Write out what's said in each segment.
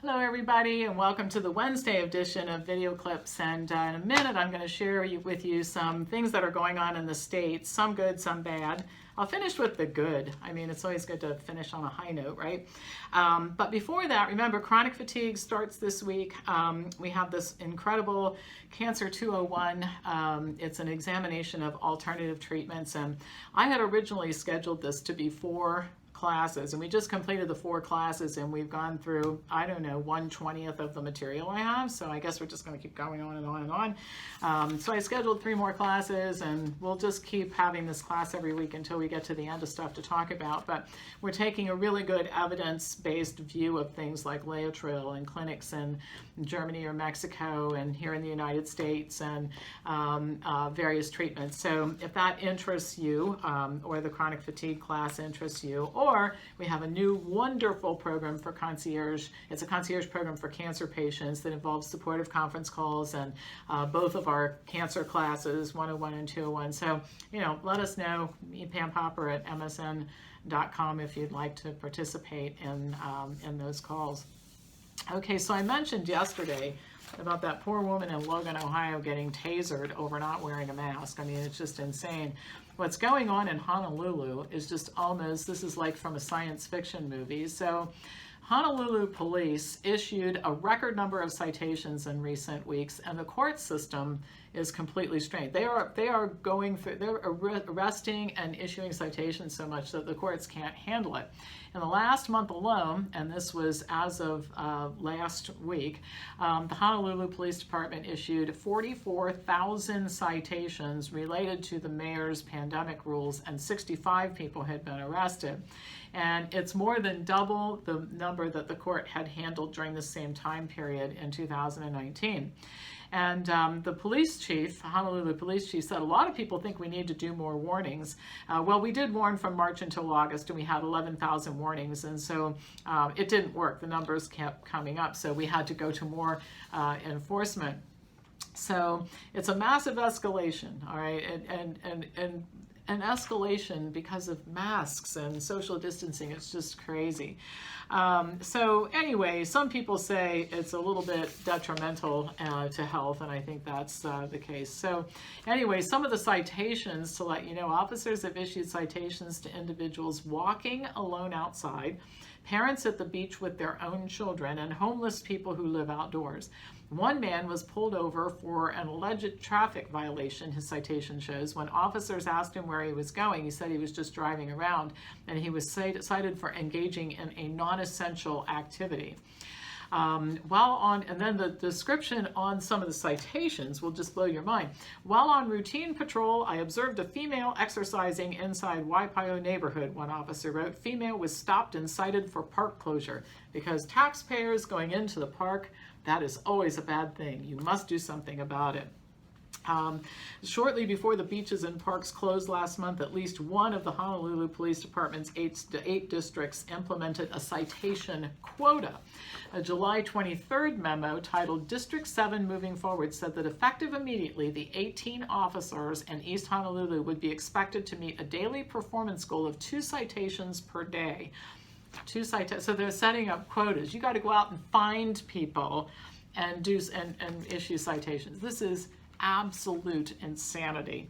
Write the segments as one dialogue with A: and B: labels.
A: Hello everybody, and welcome to the Wednesday edition of Video Clips. And in a minute I'm going to share with you some things that are going on in the States, some good, some bad. I'll finish with the good. I mean, it's always good to finish on a high note, right? But before that, remember, chronic fatigue starts this week. We have this incredible Cancer 201. It's an examination of alternative treatments, and I had originally scheduled this to be 4 classes, and we just completed the 4 classes, and we've gone through, I don't know, 1/20th of the material I have, so I guess we're just going to keep going on and on and on. So I scheduled 3 more classes, and we'll just keep having this class every week until we get to the end of stuff to talk about. But we're taking a really good evidence-based view of things like Laetrile in clinics in Germany or Mexico and here in the United States, and various treatments. So if that interests you, or the chronic fatigue class interests you, or we have a new wonderful program for concierge. It's a concierge program for cancer patients that involves supportive conference calls, and both of our cancer classes, 101 and 201. So, let us know, Pam Popper at msn.com if you'd like to participate in those calls. Okay, so I mentioned yesterday about that poor woman in Logan, Ohio getting tasered over not wearing a mask. I mean, it's just insane. What's going on in Honolulu is just almost, this is like from a science fiction movie. So Honolulu police issued a record number of citations in recent weeks, and the court system is completely strained. They are going through, they're arresting and issuing citations so much that the courts can't handle it. In the last month alone, and this was as of last week, the Honolulu Police Department issued 44,000 citations related to the mayor's pandemic rules, and 65 people had been arrested. And it's more than double the number that the court had handled during the same time period in 2019. And the police chief, Honolulu police chief, said a lot of people think we need to do more warnings. Well, we did warn from March until August, and we had 11,000 warnings, and so it didn't work. The numbers kept coming up, so we had to go to more enforcement. So it's a massive escalation, all right, and an escalation because of masks and social distancing. It's just crazy. So anyway, some people say it's a little bit detrimental to health, and I think that's the case. So anyway, some of the citations, to let you know, officers have issued citations to individuals walking alone outside, parents at the beach with their own children, and homeless people who live outdoors. One man was pulled over for an alleged traffic violation, his citation shows. When officers asked him where he was going, he said he was just driving around, and he was cited for engaging in a non-essential activity. And then the description on some of the citations will just blow your mind. While on routine patrol, I observed a female exercising inside Waipaio neighborhood, one officer wrote. Female was stopped and cited for park closure because taxpayers going into the park, that is always a bad thing. You must do something about it. Shortly before the beaches and parks closed last month, at least one of the Honolulu Police Department's 8 districts implemented a citation quota. A July 23rd memo titled District 7 Moving Forward said that effective immediately, the 18 officers in East Honolulu would be expected to meet a daily performance goal of 2 citations per day. So they're setting up quotas. You got to go out and find people and issue citations. This is absolute insanity.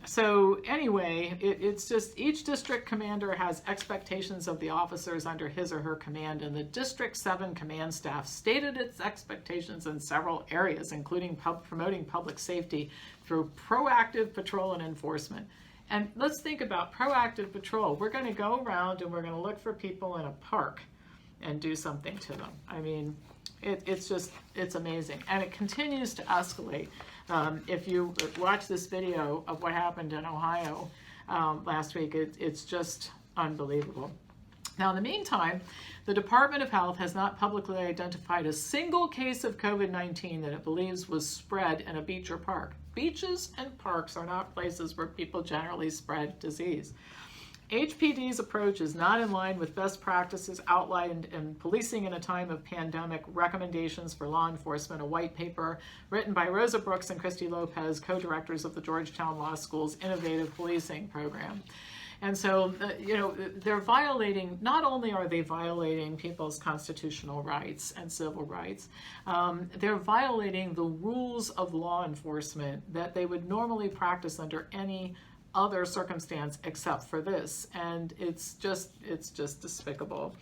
A: So anyway, it's just each district commander has expectations of the officers under his or her command, and the District 7 command staff stated its expectations in several areas, including promoting public safety through proactive patrol and enforcement. And let's think about proactive patrol. We're going to go around and we're going to look for people in a park and do something to them. I mean, it's amazing. And it continues to escalate. If you watch this video of what happened in Ohio last week, it's just unbelievable. Now, in the meantime, the Department of Health has not publicly identified a single case of COVID-19 that it believes was spread in a beach or park. Beaches and parks are not places where people generally spread disease. HPD's approach is not in line with best practices outlined in Policing in a Time of Pandemic Recommendations for Law Enforcement, a white paper written by Rosa Brooks and Christy Lopez, co-directors of the Georgetown Law School's Innovative Policing Program. And so, they're violating, not only are they violating people's constitutional rights and civil rights, they're violating the rules of law enforcement that they would normally practice under any other circumstance except for this. And it's just despicable.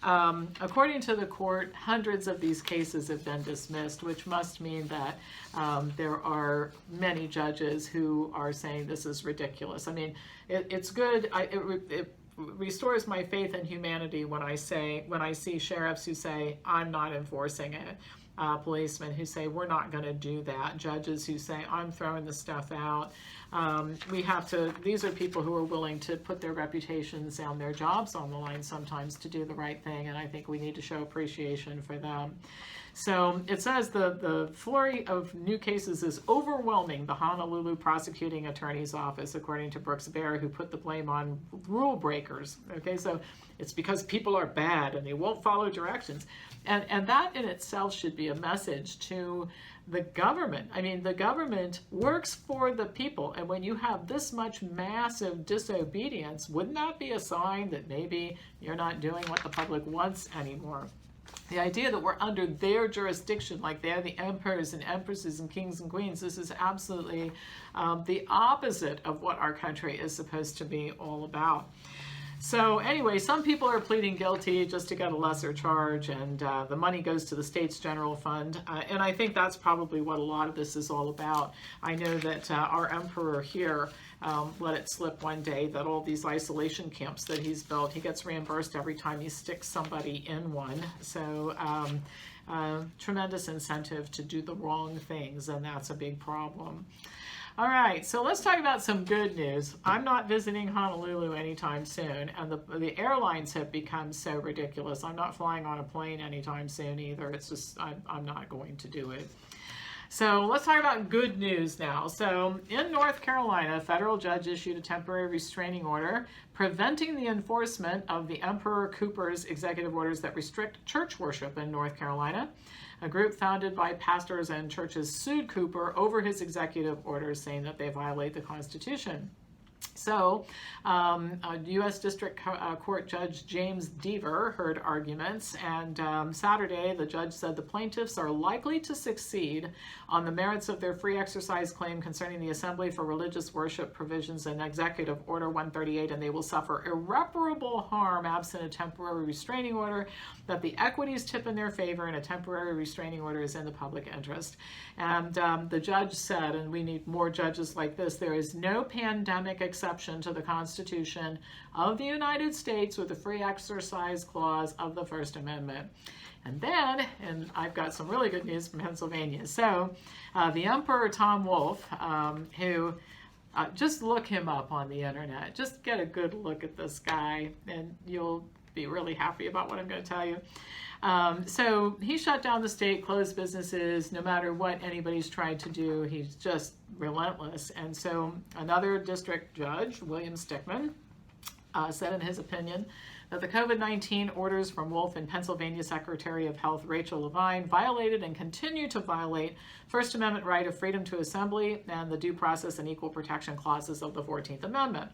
A: According to the court, hundreds of these cases have been dismissed, which must mean that there are many judges who are saying this is ridiculous. I mean, it's good. It restores my faith in humanity when I see sheriffs who say, I'm not enforcing it. Policemen who say, we're not going to do that. Judges who say, I'm throwing the stuff out. These are people who are willing to put their reputations and their jobs on the line sometimes to do the right thing, and I think we need to show appreciation for them. So it says the flurry of new cases is overwhelming the Honolulu prosecuting attorney's office, according to Brooks Bear, who put the blame on rule breakers. Okay, so it's because people are bad and they won't follow directions. And that in itself should be a message to the government. I mean, the government works for the people, and when you have this much massive disobedience, wouldn't that be a sign that maybe you're not doing what the public wants anymore? The idea that we're under their jurisdiction, like they're the emperors and empresses and kings and queens, this is absolutely the opposite of what our country is supposed to be all about. So anyway, some people are pleading guilty just to get a lesser charge, and the money goes to the state's general fund. And I think that's probably what a lot of this is all about. I know that our emperor here let it slip one day that all these isolation camps that he's built, he gets reimbursed every time he sticks somebody in one. So tremendous incentive to do the wrong things, and that's a big problem. All right, so let's talk about some good news. I'm not visiting Honolulu anytime soon, and the airlines have become so ridiculous. I'm not flying on a plane anytime soon either. It's just, I'm not going to do it. So let's talk about good news now. So in North Carolina, a federal judge issued a temporary restraining order preventing the enforcement of the Emperor Cooper's executive orders that restrict church worship in North Carolina. A group founded by pastors and churches sued Cooper over his executive orders, saying that they violate the Constitution. So, U.S. District Court Judge James Deaver heard arguments, and Saturday the judge said the plaintiffs are likely to succeed on the merits of their free exercise claim concerning the Assembly for Religious Worship provisions in Executive Order 138, and they will suffer irreparable harm absent a temporary restraining order, that the equities tip in their favor, and a temporary restraining order is in the public interest. And the judge said, and we need more judges like this, there is no pandemic exception to the Constitution of the United States with the free exercise clause of the First Amendment. And then, and I've got some really good news from Pennsylvania. So the Emperor Tom Wolfe, who just look him up on the internet, just get a good look at this guy, and you'll be really happy about what I'm going to tell you. So he shut down the state, closed businesses, no matter what anybody's tried to do. He's just relentless. And so another district judge, William Stickman, said in his opinion that the COVID-19 orders from Wolfe and Pennsylvania Secretary of Health Rachel Levine violated and continue to violate First Amendment right of freedom to assembly and the due process and equal protection clauses of the 14th Amendment.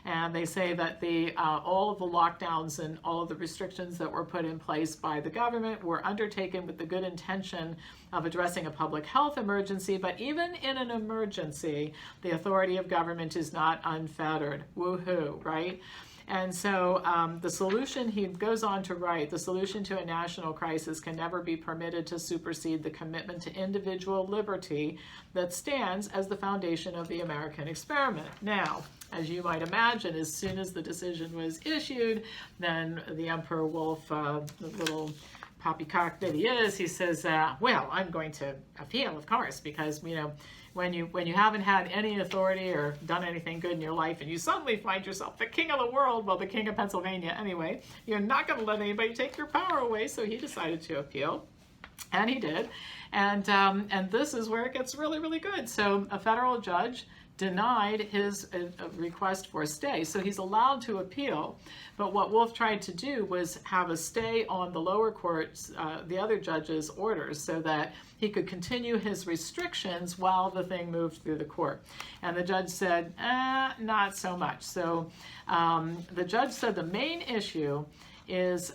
A: And they say that all of the lockdowns and all of the restrictions that were put in place by the government were undertaken with the good intention of addressing a public health emergency, but even in an emergency, the authority of government is not unfettered. Woohoo, right? And so the solution, he goes on to write, the solution to a national crisis can never be permitted to supersede the commitment to individual liberty that stands as the foundation of the American experiment. Now, as you might imagine, as soon as the decision was issued, then the Emperor Wolfe, the little poppycock that he is, he says, well, I'm going to appeal, of course, because, you know, when you haven't had any authority or done anything good in your life and you suddenly find yourself the king of the world, well, the king of Pennsylvania anyway, you're not going to let anybody take your power away. So he decided to appeal, and he did. And this is where it gets really, really good. So a federal judge denied his request for a stay. So he's allowed to appeal. But what Wolf tried to do was have a stay on the lower court's, the other judge's orders, so that he could continue his restrictions while the thing moved through the court. And the judge said, not so much. So the judge said the main issue is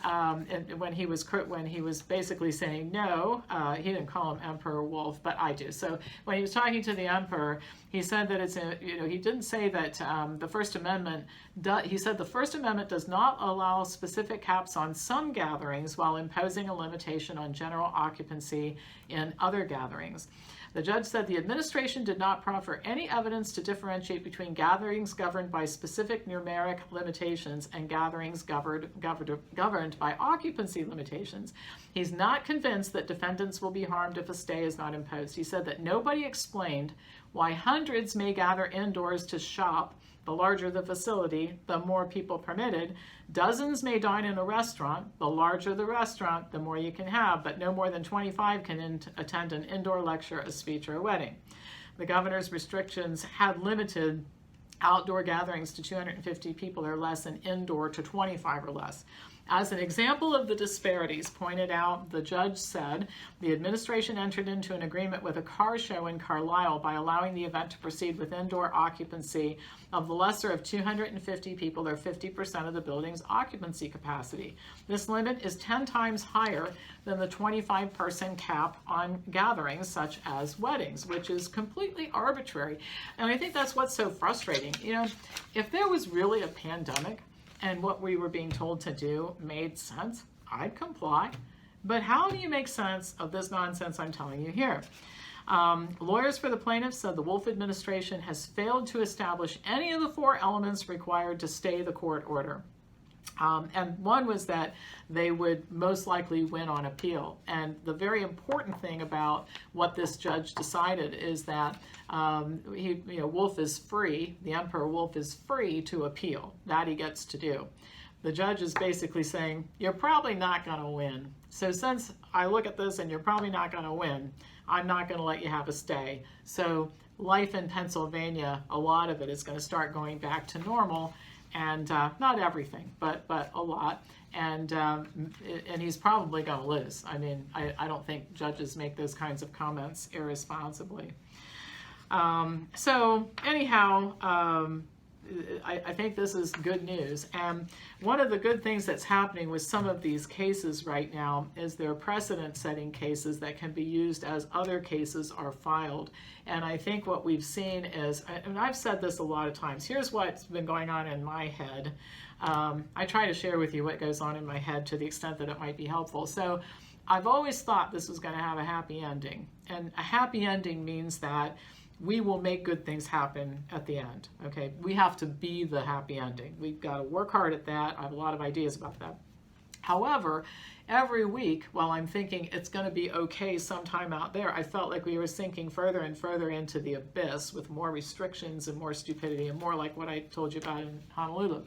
A: when he was basically saying no, he didn't call him Emperor Wolf, but I do. So when he was talking to the emperor, he said that he didn't say that the First Amendment. He said the First Amendment does not allow specific caps on some gatherings while imposing a limitation on general occupancy in other gatherings. The judge said the administration did not proffer any evidence to differentiate between gatherings governed by specific numeric limitations and gatherings governed by occupancy limitations. He's not convinced that defendants will be harmed if a stay is not imposed. He said that nobody explained why hundreds may gather indoors to shop. The larger the facility, the more people permitted. Dozens may dine in a restaurant. The larger the restaurant, the more you can have, but no more than 25 can attend an indoor lecture, a speech, or a wedding. The governor's restrictions had limited outdoor gatherings to 250 people or less and indoor to 25 or less. As an example of the disparities pointed out, the judge said the administration entered into an agreement with a car show in Carlisle by allowing the event to proceed with indoor occupancy of the lesser of 250 people or 50% of the building's occupancy capacity. This limit is 10 times higher than the 25-person cap on gatherings such as weddings, which is completely arbitrary. And I think that's what's so frustrating. You know, if there was really a pandemic, and what we were being told to do made sense, I'd comply. But how do you make sense of this nonsense I'm telling you here? Lawyers for the plaintiffs said the Wolf administration has failed to establish any of the 4 elements required to stay the court order. And one was that they would most likely win on appeal. And the very important thing about what this judge decided is that Wolf is free, the Emperor Wolf is free to appeal. That he gets to do. The judge is basically saying, you're probably not going to win. So since I look at this and you're probably not going to win, I'm not going to let you have a stay. So life in Pennsylvania, a lot of it is going to start going back to normal. And not everything, but a lot, and he's probably going to lose. I mean, I don't think judges make those kinds of comments irresponsibly. So anyhow, I think this is good news. And one of the good things that's happening with some of these cases right now is they're precedent-setting cases that can be used as other cases are filed. And I think what we've seen is, and I've said this a lot of times, here's what's been going on in my head. I try to share with you what goes on in my head to the extent that it might be helpful. So I've always thought this was going to have a happy ending. And a happy ending means that we will make good things happen at the end, okay? We have to be the happy ending. We've got to work hard at that. I have a lot of ideas about that. However, every week, while I'm thinking it's going to be okay sometime out there, I felt like we were sinking further and further into the abyss with more restrictions and more stupidity and more like what I told you about in Honolulu.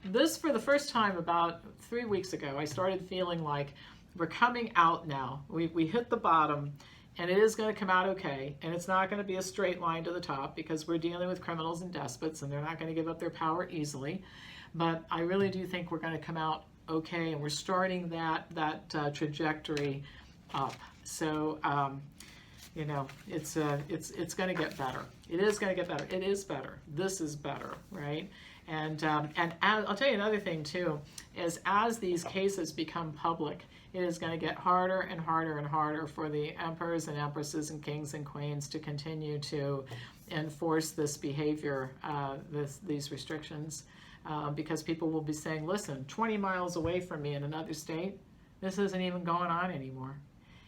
A: This, for the first time about 3 weeks ago, I started feeling like we're coming out now. We hit the bottom. And it is going to come out okay, and it's not going to be a straight line to the top because we're dealing with criminals and despots, and they're not going to give up their power easily. But I really do think we're going to come out okay, and we're starting that trajectory up. So it's going to get better. It is going to get better. It is better. This is better, right? And I'll tell you another thing too, is as these cases become public, it is going to get harder and harder and harder for the emperors and empresses and kings and queens to continue to enforce this behavior, these restrictions, because people will be saying, listen, 20 miles away from me in another state, this isn't even going on anymore.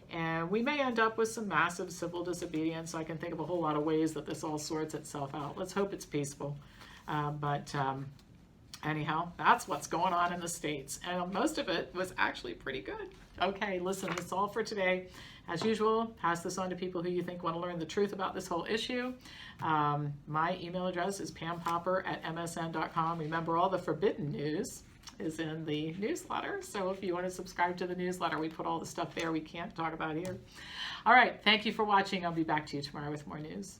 A: And we may end up with some massive civil disobedience. I can think of a whole lot of ways that this all sorts itself out. Let's hope it's peaceful. Anyhow, that's what's going on in the States. And most of it was actually pretty good. Okay, listen, that's all for today. As usual, pass this on to people who you think want to learn the truth about this whole issue. My email address is pampopper@msn.com. Remember, all the forbidden news is in the newsletter. So if you want to subscribe to the newsletter, we put all the stuff there we can't talk about here. All right, thank you for watching. I'll be back to you tomorrow with more news.